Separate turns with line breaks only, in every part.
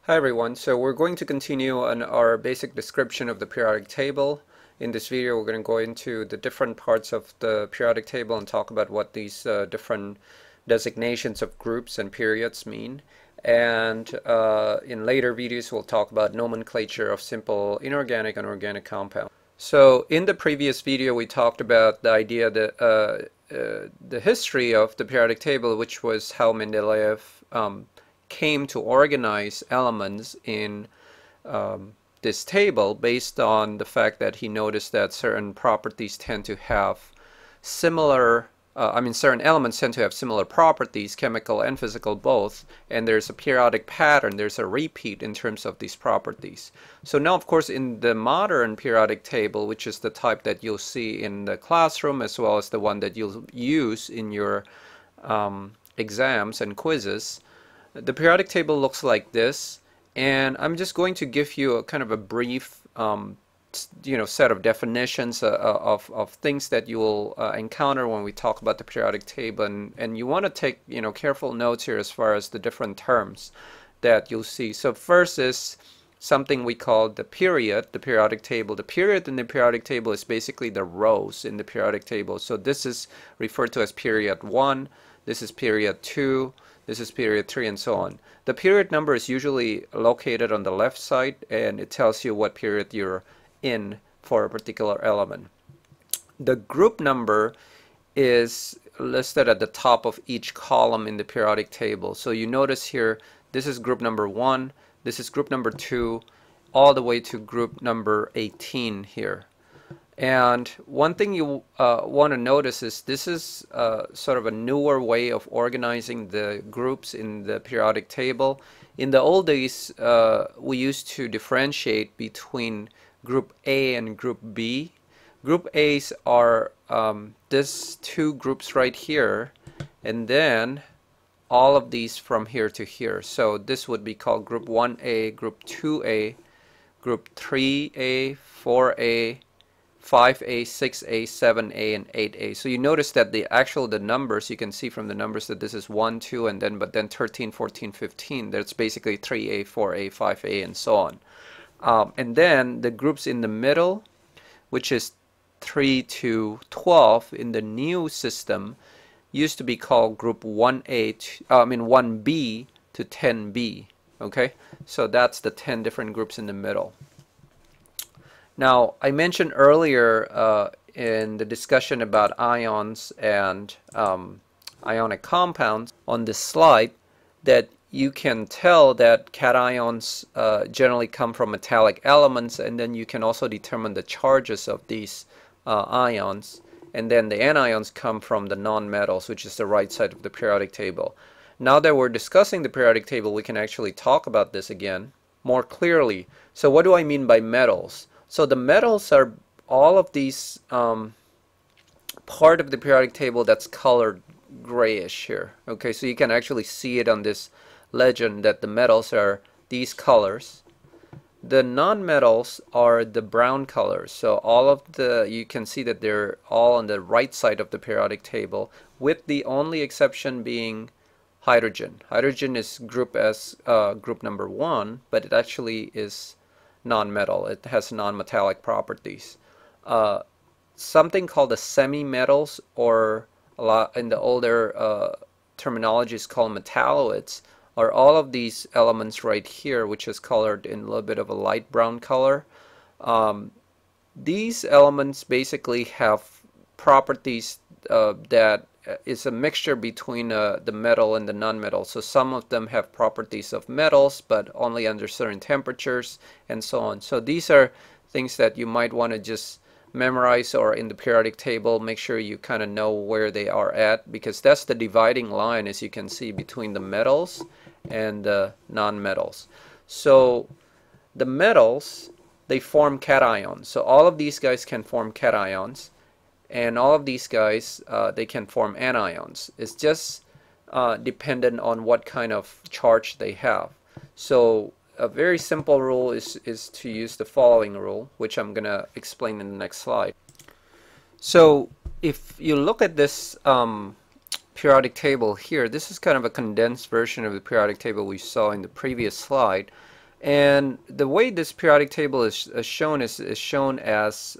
Hi everyone, so we're going to continue on our basic description of the periodic table. In this video we're going to go into the different parts of the periodic table and talk about what these different designations of groups and periods mean. And in later videos we'll talk about nomenclature of simple inorganic and organic compounds. So in the previous video we talked about the idea that the history of the periodic table, which was how Mendeleev came to organize elements in this table based on the fact that he noticed that certain properties tend to have similar certain elements tend to have similar properties, chemical and physical both, and there's a periodic pattern, there's a repeat in terms of these properties. So now, of course, in the modern periodic table, which is the type that you'll see in the classroom as well as the one that you'll use in your exams and quizzes, the periodic table looks like this, and I'm just going to give you a kind of a brief set of definitions of things that you will encounter when we talk about the periodic table, and you want to take careful notes here as far as the different terms that you'll see. So first is something we call the period, the periodic table. The period in the periodic table is basically the rows in the periodic table. So this is referred to as period 1, this is period 2, this is period 3, and so on. The period number is usually located on the left side, and it tells you what period you're in for a particular element. The group number is listed at the top of each column in the periodic table. So you notice here, this is group number 1, this is group number 2, all the way to group number 18 here. And one thing you want to notice is this is sort of a newer way of organizing the groups in the periodic table. In the old days, we used to differentiate between Group A and Group B. Group A's are these two groups right here, and then all of these from here to here. So this would be called Group 1A, Group 2A, Group 3A, 4A, 5A, 6A, 7A, and 8A. So you notice that the numbers, you can see from the numbers that this is 1, 2, and then 13, 14, 15. That's basically 3A, 4A, 5A, and so on. And then the groups in the middle, which is 3 to 12 in the new system, used to be called Group 1B to 10B. Okay, so that's the 10 different groups in the middle. Now, I mentioned earlier in the discussion about ions and ionic compounds on this slide that you can tell that cations generally come from metallic elements, and then you can also determine the charges of these ions, and then the anions come from the nonmetals, which is the right side of the periodic table. Now that we're discussing the periodic table, we can actually talk about this again more clearly. So what do I mean by metals? So the metals are all of these part of the periodic table that's colored grayish here. Okay, so you can actually see it on this legend that the metals are these colors. The nonmetals are the brown colors. So all of you can see that they're all on the right side of the periodic table, with the only exception being hydrogen. Hydrogen is grouped as group number 1, but it actually is non-metal. It has non-metallic properties. Something called the semi-metals, or a lot in the older terminology is called metalloids, are all of these elements right here, which is colored in a little bit of a light brown color. These elements basically have properties that is a mixture between the metal and the non-metal. So some of them have properties of metals, but only under certain temperatures, and so on. So these are things that you might want to just memorize, or in the periodic table make sure you kind of know where they are at, because that's the dividing line, as you can see, between the metals and the non-metals. So the metals, they form cations. So all of these guys can form cations, and all of these guys they can form anions. It's just dependent on what kind of charge they have. So a very simple rule is to use the following rule, which I'm gonna explain in the next slide. So if you look at this periodic table here, this is kind of a condensed version of the periodic table we saw in the previous slide. And the way this periodic table is shown is shown as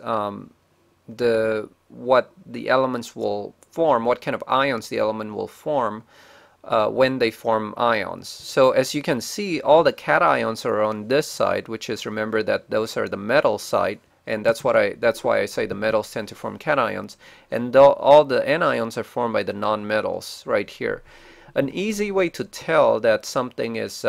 what the elements will form, what kind of ions the element will form when they form ions. So as you can see, all the cations are on this side, which is, remember that those are the metal side, and that's why I say the metals tend to form cations, and all the anions are formed by the nonmetals right here. An easy way to tell that something is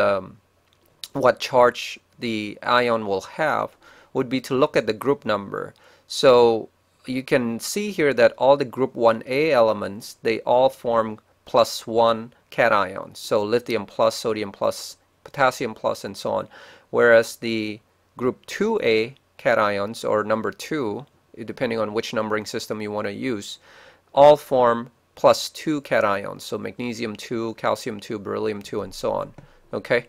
what charge the ion will have would be to look at the group number. So you can see here that all the group 1A elements, they all form +1 cation. So lithium plus, sodium plus, potassium plus, and so on. Whereas the group 2A cations, or number 2, depending on which numbering system you want to use, all form +2 cations. So magnesium 2, calcium 2, beryllium 2, and so on. Okay?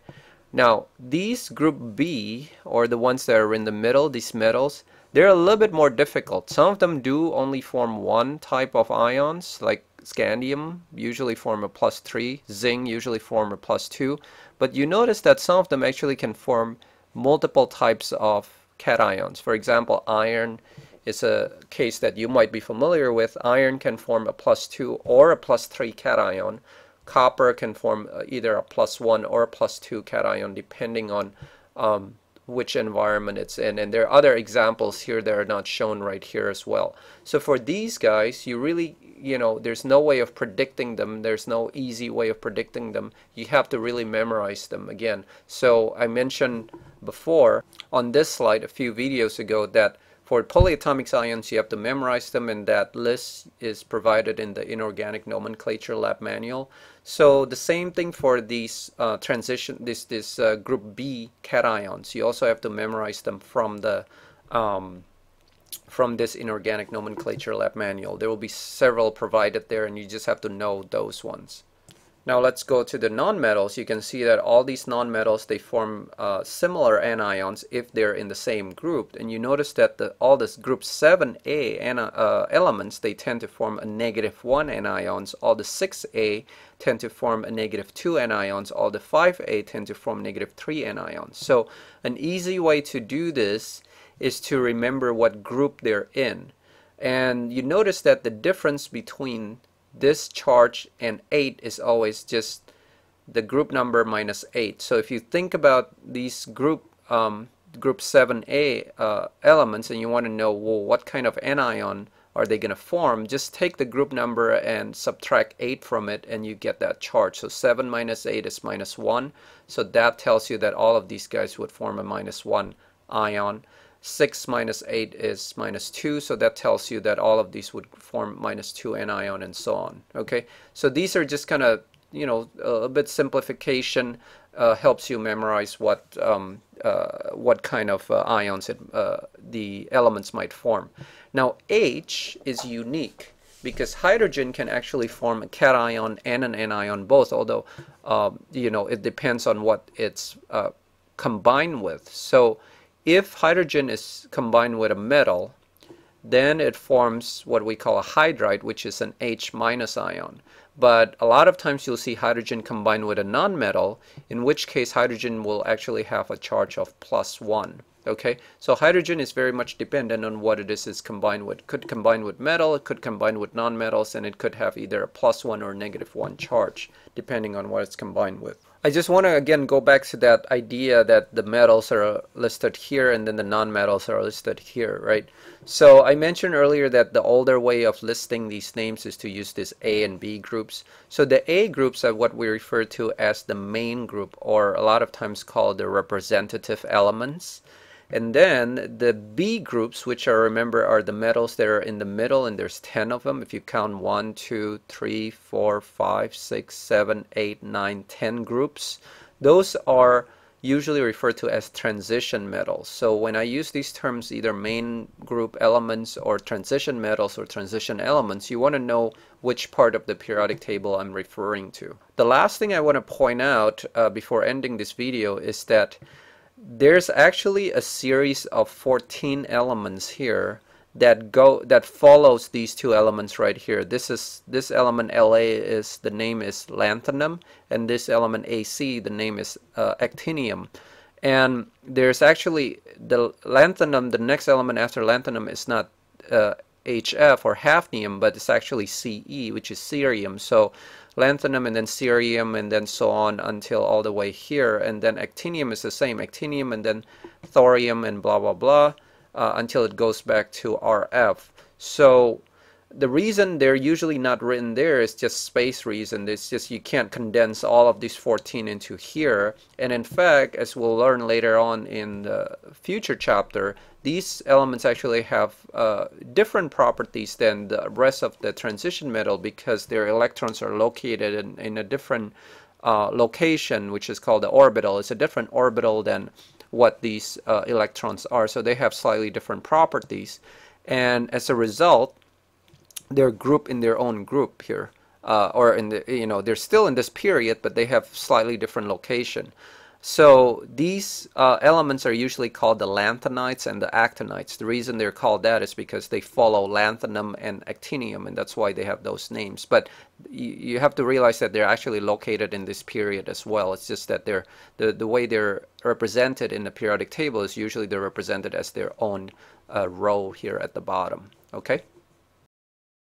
Now, these group B, or the ones that are in the middle, these metals, they're a little bit more difficult. Some of them do only form one type of ions, like scandium usually form a +3, zinc usually form a +2, but you notice that some of them actually can form multiple types of cations. For example, iron is a case that you might be familiar with. Iron can form a +2 or a +3 cation. Copper can form either a +1 or a +2 cation depending on which environment it's in. And there are other examples here that are not shown right here as well. So for these guys, you really, there's no way of predicting them. There's no easy way of predicting them. You have to really memorize them again. So I mentioned before on this slide a few videos ago that for polyatomic ions, you have to memorize them, and that list is provided in the Inorganic Nomenclature Lab Manual. So the same thing for these group B cations. You also have to memorize them from the from this Inorganic Nomenclature Lab Manual. There will be several provided there, and you just have to know those ones. Now let's go to the nonmetals. You can see that all these nonmetals, they form similar anions if they're in the same group. And you notice that all this group 7A elements, they tend to form a -1 anions. All the 6A tend to form a -2 anions. All the 5A tend to form -3 anions. So an easy way to do this is to remember what group they're in. And you notice that the difference between this charge and 8 is always just the group number minus 8. So if you think about these group 7A elements, and you want to know, well, what kind of anion are they going to form, just take the group number and subtract 8 from it, and you get that charge. So 7 minus 8 is -1. So that tells you that all of these guys would form a -1 ion. 6 minus 8 is -2, so that tells you that all of these would form -2 anion, and so on. Okay, so these are just kind of, a bit simplification, helps you memorize what kind of ions the elements might form. Now H is unique because hydrogen can actually form a cation and an anion both, although it depends on what it's combined with. So if hydrogen is combined with a metal, then it forms what we call a hydride, which is an H- ion. But a lot of times you'll see hydrogen combined with a nonmetal, in which case hydrogen will actually have a charge of +1. Okay, so hydrogen is very much dependent on what it is it's combined with. It could combine with metal, it could combine with nonmetals, and it could have either a +1 or -1 charge, depending on what it's combined with. I just want to again go back to that idea that the metals are listed here and then the nonmetals are listed here, right? So I mentioned earlier that the older way of listing these names is to use these A and B groups. So the A groups are what we refer to as the main group, or a lot of times called the representative elements. And then the B groups, which remember, are the metals that are in the middle, and there's 10 of them. If you count 1, 2, 3, 4, 5, 6, 7, 8, 9, 10 groups, those are usually referred to as transition metals. So when I use these terms, either main group elements or transition metals or transition elements, you want to know which part of the periodic table I'm referring to. The last thing I want to point out before ending this video is that there's actually a series of 14 elements here that follows these two elements right here. This element La the name is lanthanum, and this element Ac, the name is actinium. And there's actually the lanthanum, the next element after lanthanum is not HF or hafnium, but it's actually Ce, which is cerium. So lanthanum and then cerium and then so on until all the way here. And then actinium is the same, actinium and then thorium and blah, blah, blah, until it goes back to RF. So the reason they're usually not written there is just space reason. It's just you can't condense all of these 14 into here. And in fact, as we'll learn later on in the future chapter, these elements actually have different properties than the rest of the transition metal because their electrons are located in a different location, which is called the orbital. It's a different orbital than what these electrons are. So they have slightly different properties. And as a result, they're grouped in their own group here, or in the they're still in this period, but they have slightly different location. So these elements are usually called the lanthanides and the actinides. The reason they're called that is because they follow lanthanum and actinium, and that's why they have those names. But you have to realize that they're actually located in this period as well. It's just that they're the way they're represented in the periodic table is usually they're represented as their own row here at the bottom. Okay.